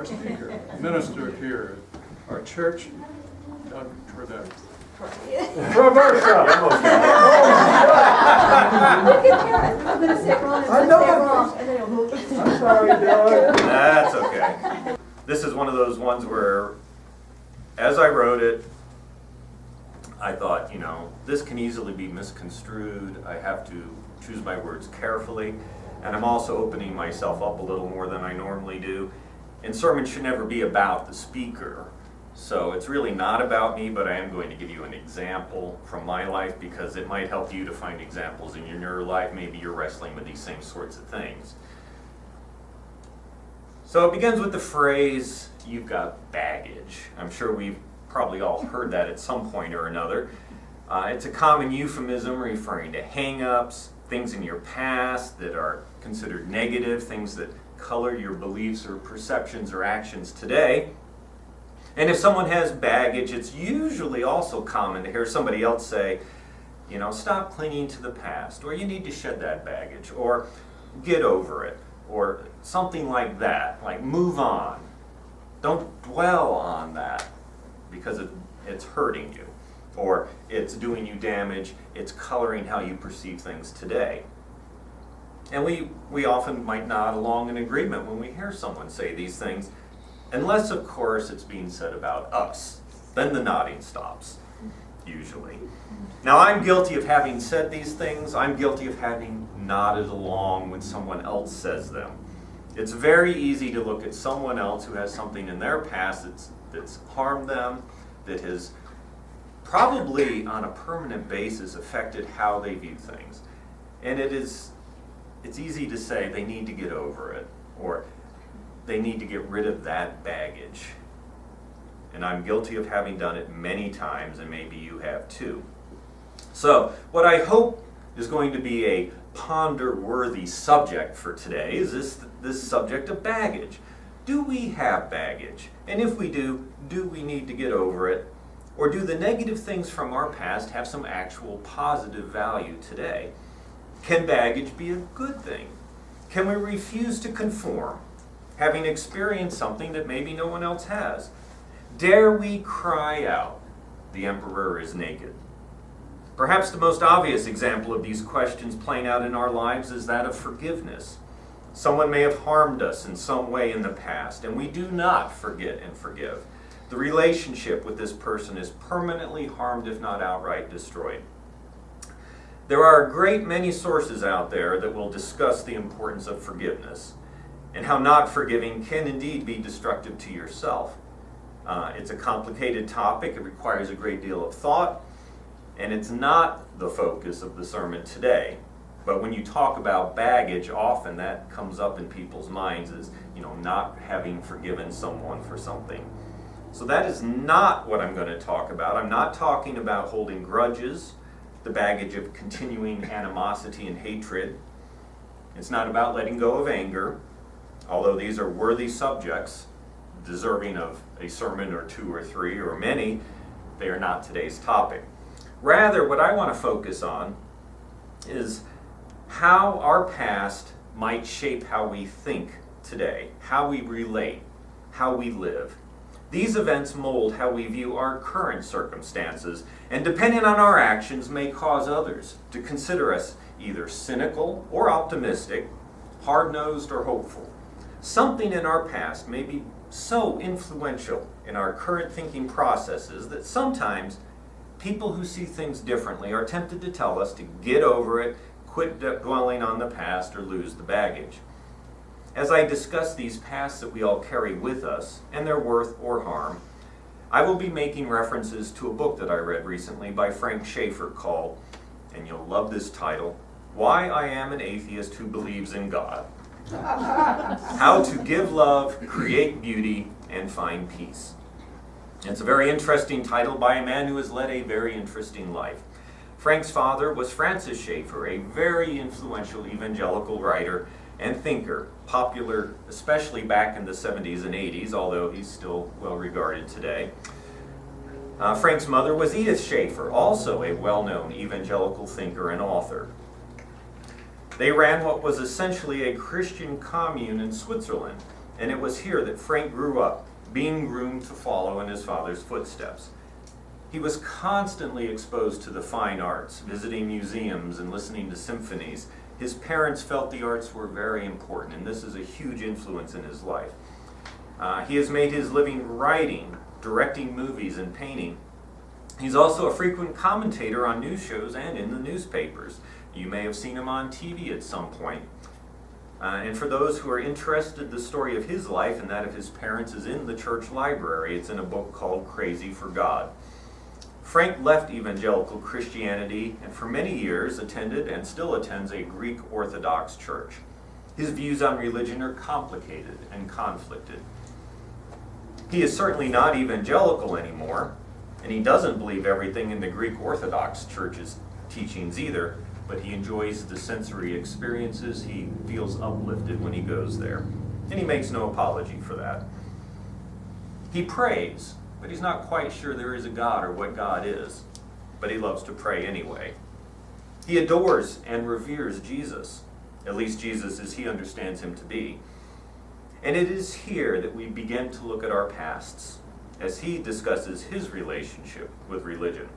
our speaker, ministered here at our church. Toward that. Traversa! I'm going to say it wrong, and say it wrong, and then it'll move. I'm sorry, Dylan. That's okay. This is one of those ones where, as I wrote it, I thought, this can easily be misconstrued. I have to choose my words carefully. And I'm also opening myself up a little more than I normally do. And sermons should never be about the speaker. So it's really not about me, but I am going to give you an example from my life because it might help you to find examples in your life. Maybe you're wrestling with these same sorts of things. So it begins with the phrase, "You've got baggage." I'm sure we've probably all heard that at some point or another. It's a common euphemism referring to hang-ups, things in your past that are considered negative, things that color your beliefs or perceptions or actions today. And if someone has baggage, it's usually also common to hear somebody else say, stop clinging to the past, or you need to shed that baggage, or get over it, or something like that, like move on. Don't dwell on that because it's hurting you, or it's doing you damage, it's coloring how you perceive things today. And we often might nod along in agreement when we hear someone say these things, unless, of course, it's being said about us. Then the nodding stops, usually. Now, I'm guilty of having said these things. I'm guilty of having nodded along when someone else says them. It's very easy to look at someone else who has something in their past that's harmed them, that has probably on a permanent basis affected how they view things. And it's easy to say they need to get over it, or they need to get rid of that baggage. And I'm guilty of having done it many times, and maybe you have too. So, what I hope is going to be a ponder-worthy subject for today is this subject of baggage. Do we have baggage? And if we do we need to get over it? Or do the negative things from our past have some actual positive value today? Can baggage be a good thing? Can we refuse to conform, having experienced something that maybe no one else has? Dare we cry out, "The emperor is naked"? Perhaps the most obvious example of these questions playing out in our lives is that of forgiveness. Someone may have harmed us in some way in the past, and we do not forget and forgive. The relationship with this person is permanently harmed, if not outright destroyed. There are a great many sources out there that will discuss the importance of forgiveness and how not forgiving can indeed be destructive to yourself. It's a complicated topic. It requires a great deal of thought, and it's not the focus of the sermon today. But when you talk about baggage, often that comes up in people's minds as, not having forgiven someone for something. So that is not what I'm going to talk about. I'm not talking about holding grudges, the baggage of continuing animosity and hatred. It's not about letting go of anger, although these are worthy subjects, deserving of a sermon or two or three or many. They are not today's topic. Rather, what I want to focus on is how our past might shape how we think today, how we relate, how we live. These events mold how we view our current circumstances, and depending on our actions, may cause others to consider us either cynical or optimistic, hard-nosed or hopeful. Something in our past may be so influential in our current thinking processes that sometimes people who see things differently are tempted to tell us to get over it, quit dwelling on the past, or lose the baggage. As I discuss these pasts that we all carry with us, and their worth or harm, I will be making references to a book that I read recently by Frank Schaeffer called, and you'll love this title, "Why I Am an Atheist Who Believes in God. How to Give Love, Create Beauty, and Find Peace." It's a very interesting title by a man who has led a very interesting life. Frank's father was Francis Schaeffer, a very influential evangelical writer and thinker, popular especially back in the 70s and 80s, although he's still well regarded today. Frank's mother was Edith Schaeffer, also a well-known evangelical thinker and author. They ran what was essentially a Christian commune in Switzerland, and it was here that Frank grew up, being groomed to follow in his father's footsteps. He was constantly exposed to the fine arts, visiting museums and listening to symphonies. His parents felt the arts were very important, and this is a huge influence in his life. He has made his living writing, directing movies, and painting. He's also a frequent commentator on news shows and in the newspapers. You may have seen him on TV at some point. And for those who are interested, the story of his life and that of his parents is in the church library. It's in a book called Crazy for God. Frank left evangelical Christianity and for many years attended and still attends a Greek Orthodox church. His views on religion are complicated and conflicted. He is certainly not evangelical anymore, and he doesn't believe everything in the Greek Orthodox Church's teachings either, but he enjoys the sensory experiences. He feels uplifted when he goes there, and he makes no apology for that. He prays, but he's not quite sure there is a God or what God is, but he loves to pray anyway. He adores and reveres Jesus, at least Jesus as he understands him to be. And it is here that we begin to look at our pasts as he discusses his relationship with religion.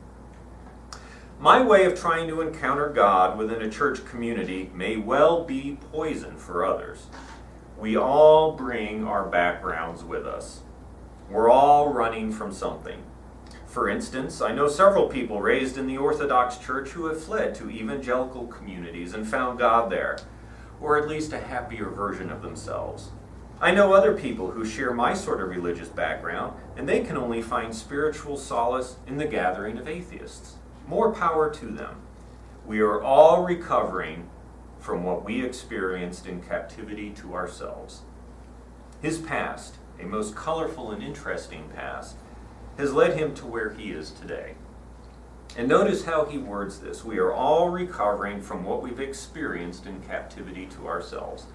My way of trying to encounter God within a church community may well be poison for others. We all bring our backgrounds with us. We're all running from something. For instance, I know several people raised in the Orthodox Church who have fled to evangelical communities and found God there, or at least a happier version of themselves. I know other people who share my sort of religious background, and they can only find spiritual solace in the gathering of atheists. More power to them. We are all recovering from what we experienced in captivity to ourselves. His past, a most colorful and interesting past, has led him to where he is today. And notice how he words this. We are all recovering from what we've experienced in captivity to ourselves.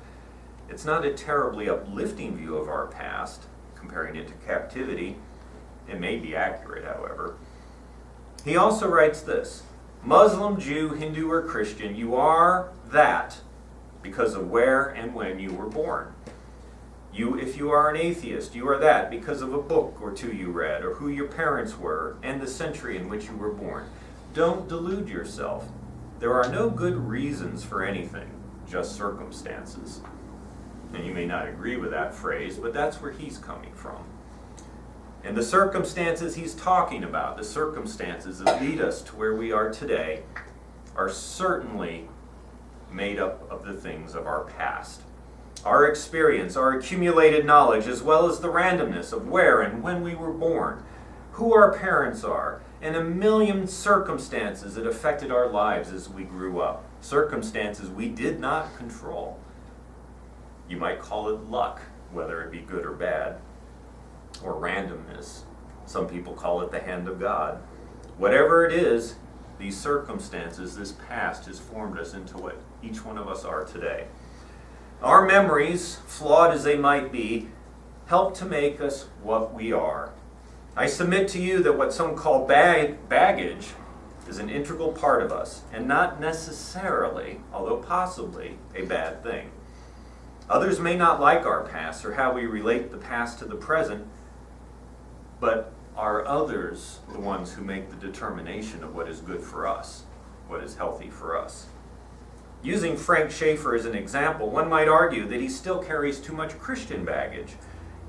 It's not a terribly uplifting view of our past, comparing it to captivity. It may be accurate, however. He also writes this: Muslim, Jew, Hindu, or Christian, you are that because of where and when you were born. If you are an atheist, you are that because of a book or two you read, or who your parents were, and the century in which you were born. Don't delude yourself. There are no good reasons for anything, just circumstances. And you may not agree with that phrase, but that's where he's coming from. And the circumstances he's talking about, the circumstances that lead us to where we are today, are certainly made up of the things of our past. Our experience, our accumulated knowledge, as well as the randomness of where and when we were born, who our parents are, and a million circumstances that affected our lives as we grew up. Circumstances we did not control. You might call it luck, whether it be good or bad, or randomness. Some people call it the hand of God. Whatever it is, these circumstances, this past, has formed us into what each one of us are today. Our memories, flawed as they might be, help to make us what we are. I submit to you that what some call baggage is an integral part of us, and not necessarily, although possibly, a bad thing. Others may not like our past or how we relate the past to the present, but are others the ones who make the determination of what is good for us, what is healthy for us? Using Frank Schaeffer as an example, one might argue that he still carries too much Christian baggage.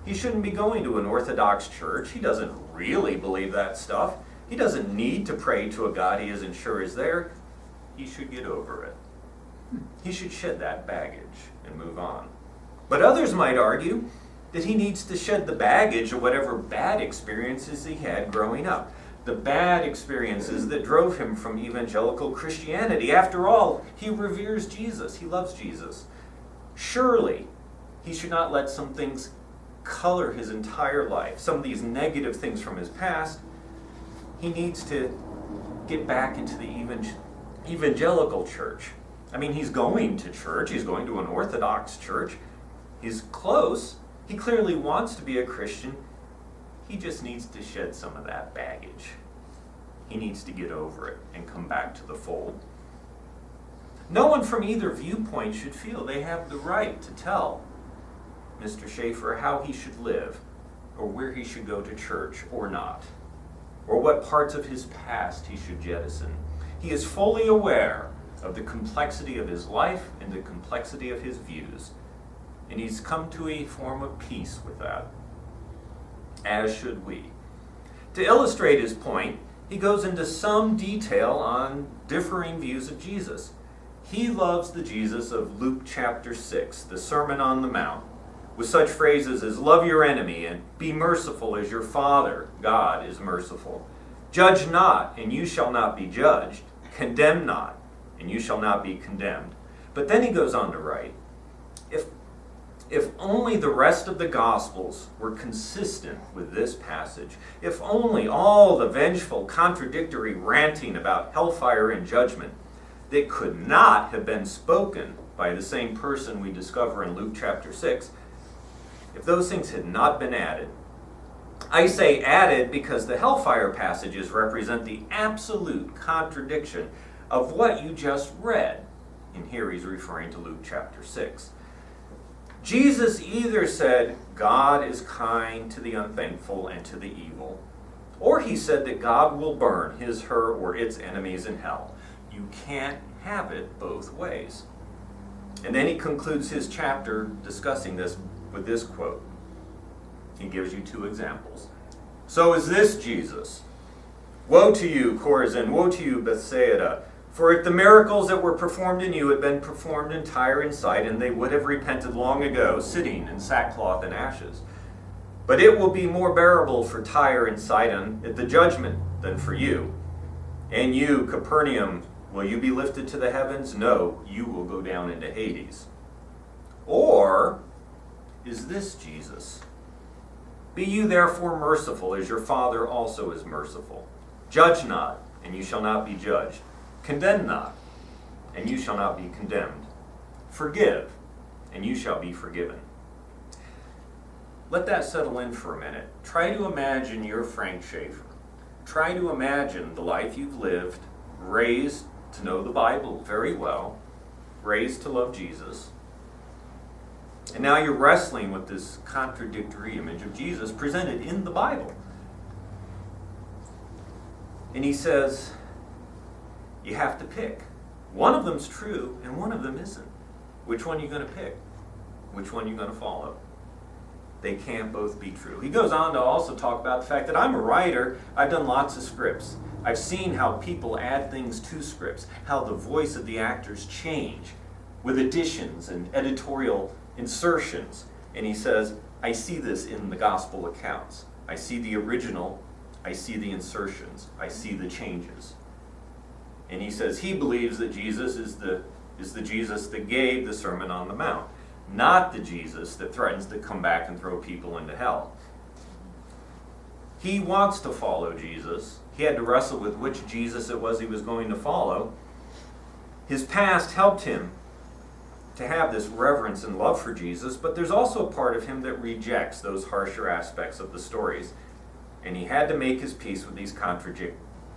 He shouldn't be going to an Orthodox church. He doesn't really believe that stuff. He doesn't need to pray to a God he isn't sure is there. He should get over it. He should shed that baggage and move on. But others might argue that he needs to shed the baggage of whatever bad experiences he had growing up. The bad experiences that drove him from evangelical Christianity. After all, he reveres Jesus. He loves Jesus. Surely, he should not let some things color his entire life. Some of these negative things from his past. He needs to get back into the evangelical church. I mean, he's going to church. He's going to an Orthodox church. He's close. He clearly wants to be a Christian. He just needs to shed some of that baggage. He needs to get over it and come back to the fold. No one from either viewpoint should feel they have the right to tell Mr. Schaefer how he should live, or where he should go to church or not, or what parts of his past he should jettison. He is fully aware of the complexity of his life and the complexity of his views, and he's come to a form of peace with that, as should we. To illustrate his point, he goes into some detail on differing views of Jesus. He loves the Jesus of Luke chapter 6, the Sermon on the Mount, with such phrases as love your enemy and be merciful as your Father, God, is merciful. Judge not, and you shall not be judged. Condemn not, and you shall not be condemned. But then he goes on to write, if only the rest of the Gospels were consistent with this passage, if only all the vengeful, contradictory ranting about hellfire and judgment that could not have been spoken by the same person we discover in Luke chapter 6, if those things had not been added. I say added because the hellfire passages represent the absolute contradiction of what you just read. And here he's referring to Luke chapter 6. Jesus either said God is kind to the unthankful and to the evil, or he said that God will burn his, her, or its enemies in hell. You can't have it both ways. And then he concludes his chapter discussing this with this quote. He gives you two examples. So is this Jesus? Woe to you, Chorazin! Woe to you, Bethsaida! For if the miracles that were performed in you had been performed in Tyre and Sidon, they would have repented long ago, sitting in sackcloth and ashes. But it will be more bearable for Tyre and Sidon at the judgment than for you. And you, Capernaum, will you be lifted to the heavens? No, you will go down into Hades. Or is this Jesus? Be you therefore merciful, as your Father also is merciful. Judge not, and you shall not be judged. Condemn not, and you shall not be condemned. Forgive, and you shall be forgiven. Let that settle in for a minute. Try to imagine you're Frank Schaefer. Try to imagine the life you've lived, raised to know the Bible very well, raised to love Jesus, and now you're wrestling with this contradictory image of Jesus presented in the Bible. And he says, you have to pick. One of them's true and one of them isn't. Which one are you going to pick? Which one are you going to follow? They can't both be true. He goes on to also talk about the fact that I'm a writer. I've done lots of scripts. I've seen how people add things to scripts, how the voice of the actors change with additions and editorial insertions. And he says, I see this in the gospel accounts. I see the original, I see the insertions, I see the changes. And he says he believes that Jesus is the Jesus that gave the Sermon on the Mount, not the Jesus that threatens to come back and throw people into hell. He wants to follow Jesus. He had to wrestle with which Jesus it was he was going to follow. His past helped him to have this reverence and love for Jesus, but there's also a part of him that rejects those harsher aspects of the stories. And he had to make his peace with these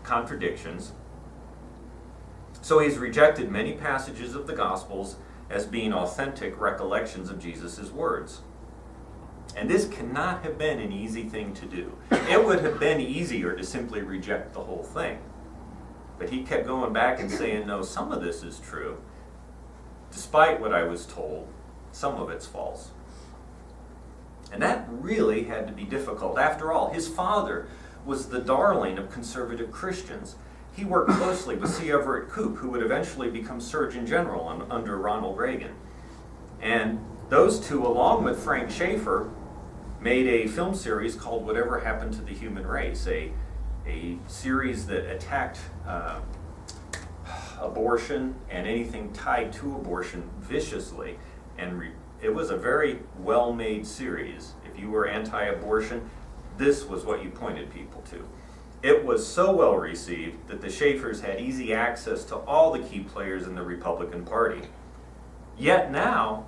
contradictions. So he's rejected many passages of the Gospels as being authentic recollections of Jesus' words. And this cannot have been an easy thing to do. It would have been easier to simply reject the whole thing. But he kept going back and saying, no, some of this is true. Despite what I was told, some of it's false. And that really had to be difficult. After all, his father was the darling of conservative Christians. He worked closely with C. Everett Koop, who would eventually become Surgeon General under Ronald Reagan. And those two, along with Frank Schaefer, made a film series called Whatever Happened to the Human Race, a series that attacked abortion and anything tied to abortion viciously. And it was a very well-made series. If you were anti-abortion, this was what you pointed people to. It was so well received that the Schaefers had easy access to all the key players in the Republican Party. Yet now,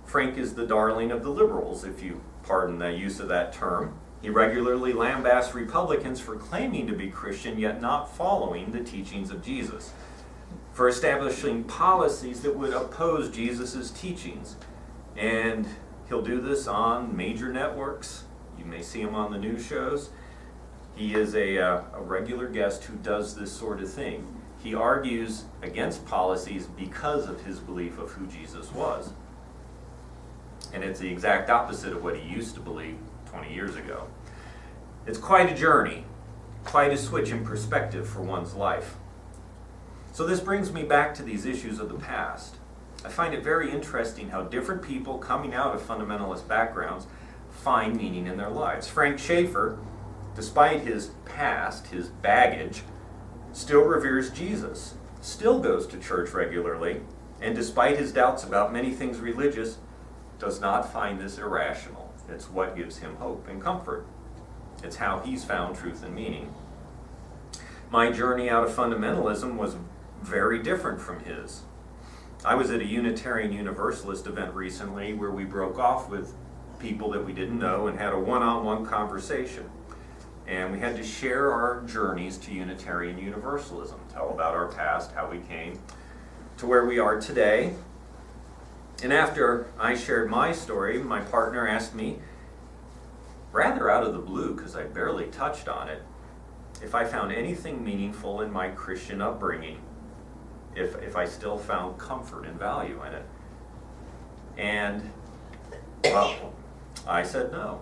Frank is the darling of the liberals, if you pardon the use of that term. He regularly lambasts Republicans for claiming to be Christian yet not following the teachings of Jesus, for establishing policies that would oppose Jesus' teachings. And He'll do this on major networks. You may see him on the news shows. He is a regular guest who does this sort of thing. He argues against policies because of his belief of who Jesus was. And it's the exact opposite of what he used to believe 20 years ago. It's quite a journey, quite a switch in perspective for one's life. So this brings me back to these issues of the past. I find it very interesting how different people coming out of fundamentalist backgrounds find meaning in their lives. Frank Schaeffer, despite his past, his baggage, still reveres Jesus, still goes to church regularly, and despite his doubts about many things religious, does not find this irrational. It's what gives him hope and comfort. It's how he's found truth and meaning. My journey out of fundamentalism was very different from his. I was at a Unitarian Universalist event recently where we broke off with people that we didn't know and had a one-on-one conversation. And we had to share our journeys to Unitarian Universalism, tell about our past, how we came to where we are today. And after I shared my story, my partner asked me, rather out of the blue, because I barely touched on it, if I found anything meaningful in my Christian upbringing, if I still found comfort and value in it. And, well, I said no.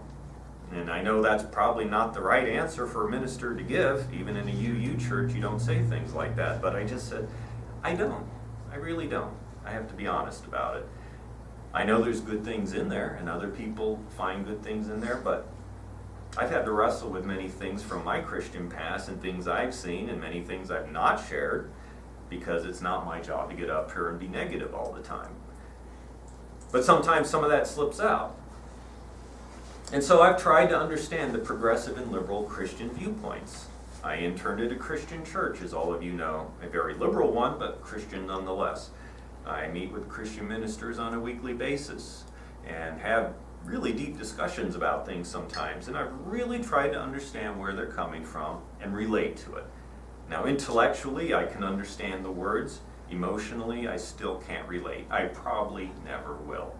And I know that's probably not the right answer for a minister to give. Even in a UU church, you don't say things like that. But I just said, I don't. I really don't. I have to be honest about it. I know there's good things in there, and other people find good things in there, but I've had to wrestle with many things from my Christian past and things I've seen and many things I've not shared, because it's not my job to get up here and be negative all the time. But sometimes some of that slips out. And so I've tried to understand the progressive and liberal Christian viewpoints. I interned at a Christian church, as all of you know, a very liberal one, but Christian nonetheless. I meet with Christian ministers on a weekly basis and have really deep discussions about things sometimes, and I've really tried to understand where they're coming from and relate to it. Now, intellectually, I can understand the words. Emotionally, I still can't relate. I probably never will.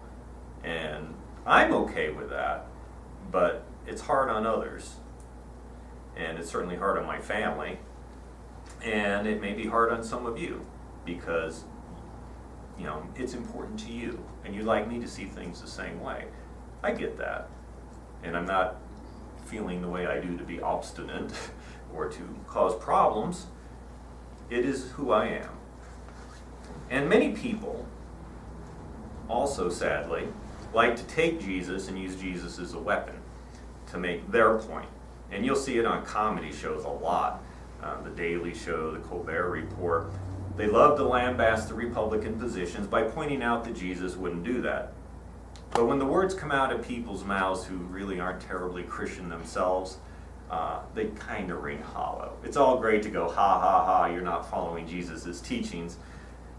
And I'm okay with that, but it's hard on others. And it's certainly hard on my family. And it may be hard on some of you because, you know, it's important to you and you'd like me to see things the same way. I get that. And I'm not feeling the way I do to be obstinate or to cause problems. It is who I am. And many people also, sadly, like to take Jesus and use Jesus as a weapon to make their point. And you'll see it on comedy shows a lot. The Daily Show, the Colbert Report. They love to lambast the Republican positions by pointing out that Jesus wouldn't do that. But when the words come out of people's mouths who really aren't terribly Christian themselves, they kind of ring hollow. It's all great to go, ha, ha, ha, you're not following Jesus' teachings,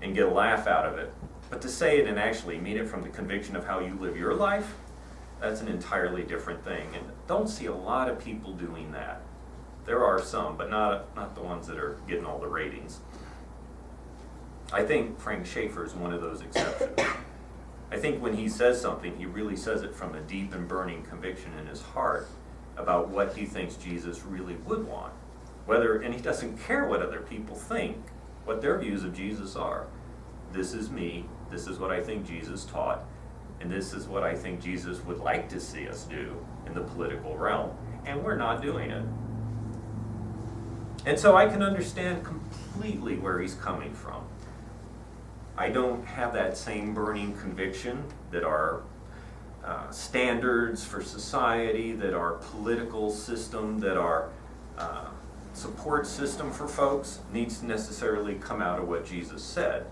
and get a laugh out of it. But to say it and actually mean it from the conviction of how you live your life, that's an entirely different thing. And don't see a lot of people doing that. There are some, but not the ones that are getting all the ratings. I think Frank Schaeffer is one of those exceptions. I think when he says something, he really says it from a deep and burning conviction in his heart about what he thinks Jesus really would want. And he doesn't care what other people think, what their views of Jesus are. This is me, this is what I think Jesus taught, and this is what I think Jesus would like to see us do in the political realm, and we're not doing it. And so I can understand completely where he's coming from. I don't have that same burning conviction that our standards for society, that our political system, that our support system for folks needs to necessarily come out of what Jesus said.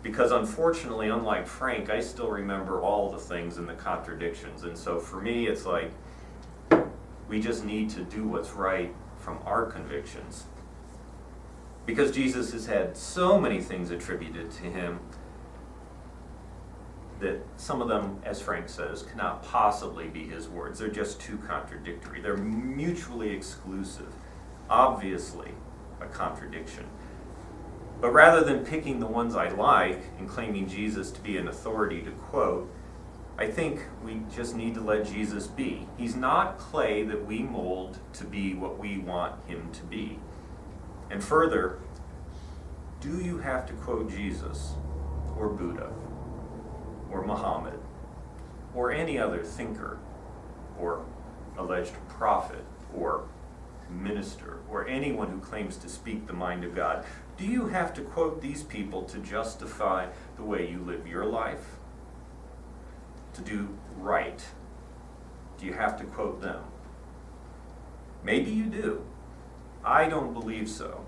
Because unfortunately, unlike Frank, I still remember all the things and the contradictions. And so for me, it's like we just need to do what's right from our convictions. Because Jesus has had so many things attributed to him that some of them, as Frank says, cannot possibly be his words. They're just too contradictory. They're mutually exclusive. Obviously, a contradiction. But rather than picking the ones I like and claiming Jesus to be an authority to quote, I think we just need to let Jesus be. He's not clay that we mold to be what we want him to be. And further, do you have to quote Jesus or Buddha or Muhammad or any other thinker or alleged prophet or minister or anyone who claims to speak the mind of God? Do you have to quote these people to justify the way you live your life? To do right? Do you have to quote them? Maybe you do. I don't believe so.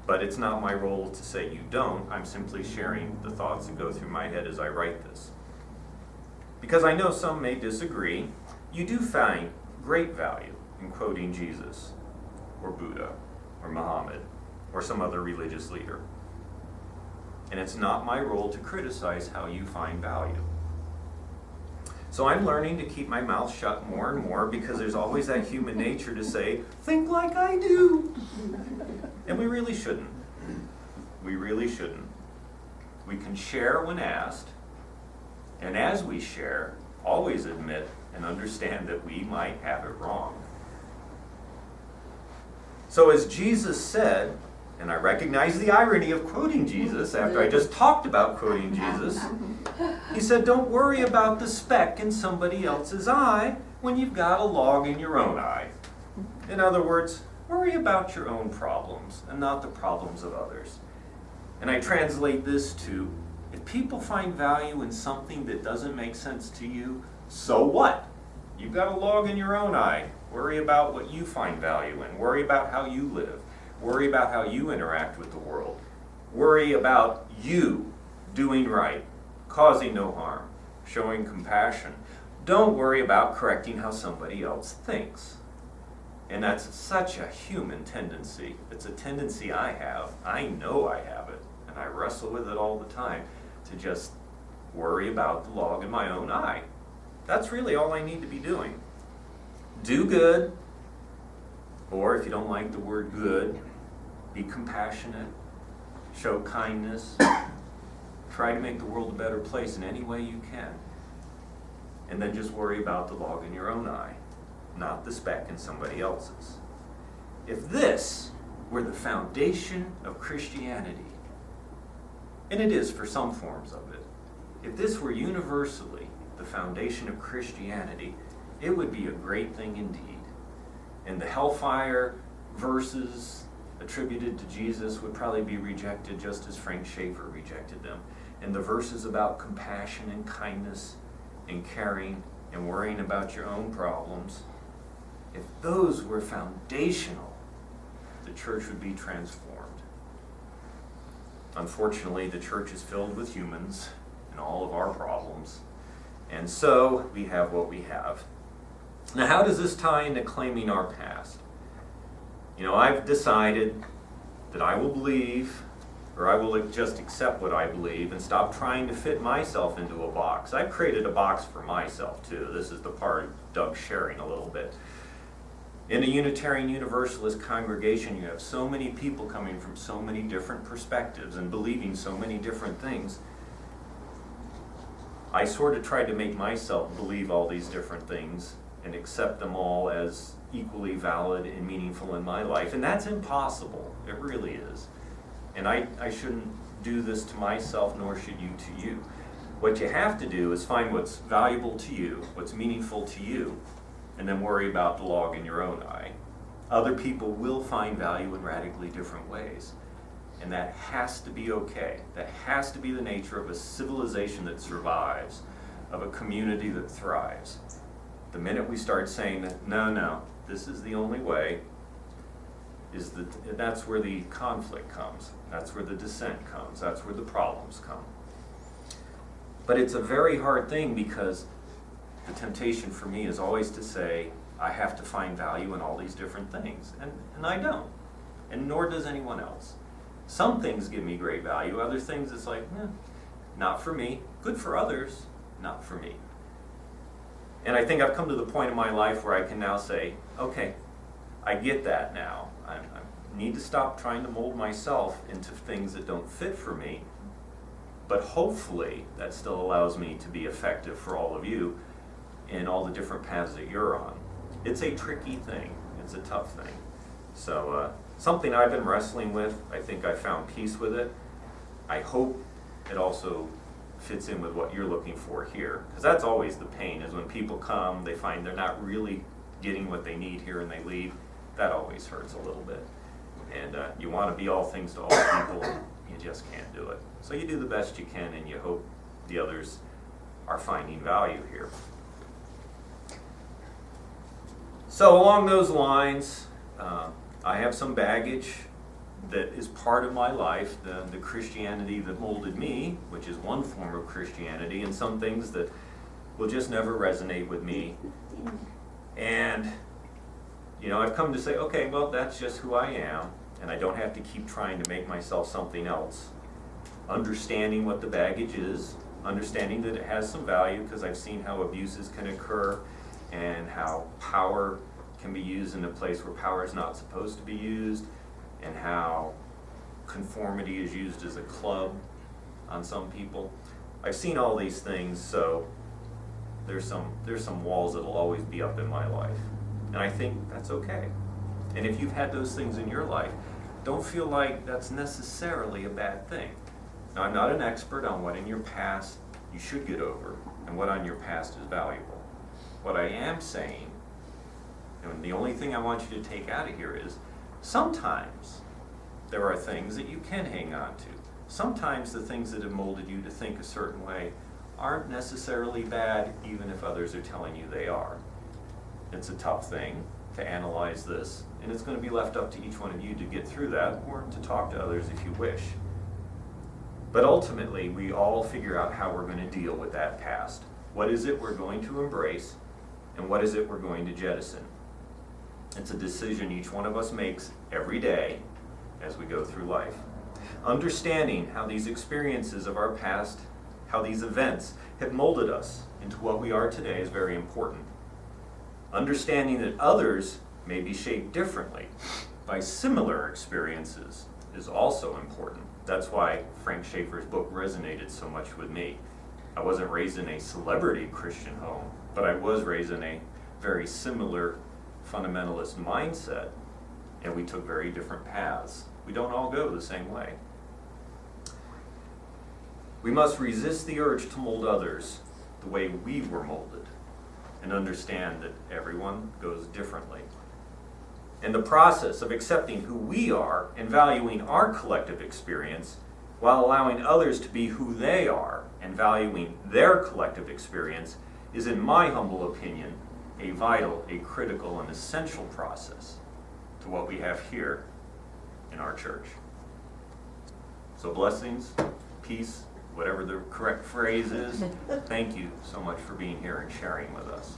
But it's not my role to say you don't. I'm simply sharing the thoughts that go through my head as I write this. Because I know some may disagree, you do find great value in quoting Jesus or Buddha or Muhammad or some other religious leader. And it's not my role to criticize how you find value. So I'm learning to keep my mouth shut more and more, because there's always that human nature to say, think like I do. And we really shouldn't. We really shouldn't. We can share when asked, and as we share, always admit and understand that we might have it wrong. So as Jesus said, and I recognize the irony of quoting Jesus after I just talked about quoting Jesus, he said, don't worry about the speck in somebody else's eye when you've got a log in your own eye. In other words, worry about your own problems and not the problems of others. And I translate this to, if people find value in something that doesn't make sense to you, so what? You've got a log in your own eye. Worry about what you find value in. Worry about how you live. Worry about how you interact with the world. Worry about you doing right, causing no harm, showing compassion. Don't worry about correcting how somebody else thinks. And that's such a human tendency. It's a tendency I have. I know I have it, and I wrestle with it all the time, to just worry about the log in my own eye. That's really all I need to be doing. Do good, or if you don't like the word good, be compassionate, show kindness, try to make the world a better place in any way you can. And then just worry about the log in your own eye, not the speck in somebody else's. If this were the foundation of Christianity, and it is for some forms of it, if this were universally the foundation of Christianity, it would be a great thing indeed. And the hellfire verses attributed to Jesus would probably be rejected just as Frank Schaeffer rejected them. And the verses about compassion and kindness and caring and worrying about your own problems, if those were foundational, the church would be transformed. Unfortunately, the church is filled with humans and all of our problems. And so we have what we have. Now, how does this tie into claiming our past? You know, I've decided that I will believe, or I will just accept what I believe and stop trying to fit myself into a box. I've created a box for myself too. This is the part Doug's sharing a little bit. In a Unitarian Universalist congregation, you have so many people coming from so many different perspectives and believing so many different things. I sort of tried to make myself believe all these different things and accept them all as equally valid and meaningful in my life. And that's impossible. It really is. And I shouldn't do this to myself, nor should you to you. What you have to do is find what's valuable to you, what's meaningful to you, and then worry about the log in your own eye. Other people will find value in radically different ways. And that has to be okay. That has to be the nature of a civilization that survives, of a community that thrives. The minute we start saying that, no, this is the only way, that's where the conflict comes. That's where the dissent comes. That's where the problems come. But it's a very hard thing, because the temptation for me is always to say, I have to find value in all these different things. And I don't. And nor does anyone else. Some things give me great value. Other things it's like, not for me. Good for others, not for me. And I think I've come to the point in my life where I can now say, okay, I get that now. I need to stop trying to mold myself into things that don't fit for me. But hopefully, that still allows me to be effective for all of you in all the different paths that you're on. It's a tricky thing. It's a tough thing. So something I've been wrestling with. I think I found peace with it. I hope it also fits in with what you're looking for here. Because that's always the pain, is when people come, they find they're not really getting what they need here and they leave. That always hurts a little bit. And you want to be all things to all people, and you just can't do it. So you do the best you can, and you hope the others are finding value here. So along those lines, I have some baggage that is part of my life, the Christianity that molded me, which is one form of Christianity, and some things that will just never resonate with me. And, I've come to say, okay, well, that's just who I am, and I don't have to keep trying to make myself something else. Understanding what the baggage is, understanding that it has some value, because I've seen how abuses can occur, and how power can be used in a place where power is not supposed to be used, and how conformity is used as a club on some people. I've seen all these things, so there's some walls that'll always be up in my life. And I think that's okay. And if you've had those things in your life, don't feel like that's necessarily a bad thing. Now, I'm not an expert on what in your past you should get over and what on your past is valuable. What I am saying, and the only thing I want you to take out of here is, sometimes there are things that you can hang on to. Sometimes the things that have molded you to think a certain way aren't necessarily bad, even if others are telling you they are. It's a tough thing to analyze this, and it's going to be left up to each one of you to get through that, or to talk to others if you wish. But ultimately, we all figure out how we're going to deal with that past. What is it we're going to embrace, and what is it we're going to jettison? It's a decision each one of us makes every day as we go through life. Understanding how these experiences of our past, how these events have molded us into what we are today is very important. Understanding that others may be shaped differently by similar experiences is also important. That's why Frank Schaeffer's book resonated so much with me. I wasn't raised in a celebrity Christian home, but I was raised in a very similar fundamentalist mindset, and we took very different paths. We don't all go the same way. We must resist the urge to mold others the way we were molded, and understand that everyone goes differently. And the process of accepting who we are and valuing our collective experience, while allowing others to be who they are and valuing their collective experience, is, in my humble opinion, a vital, a critical, and essential process to what we have here in our church. So blessings, peace, whatever the correct phrase is. Thank you so much for being here and sharing with us.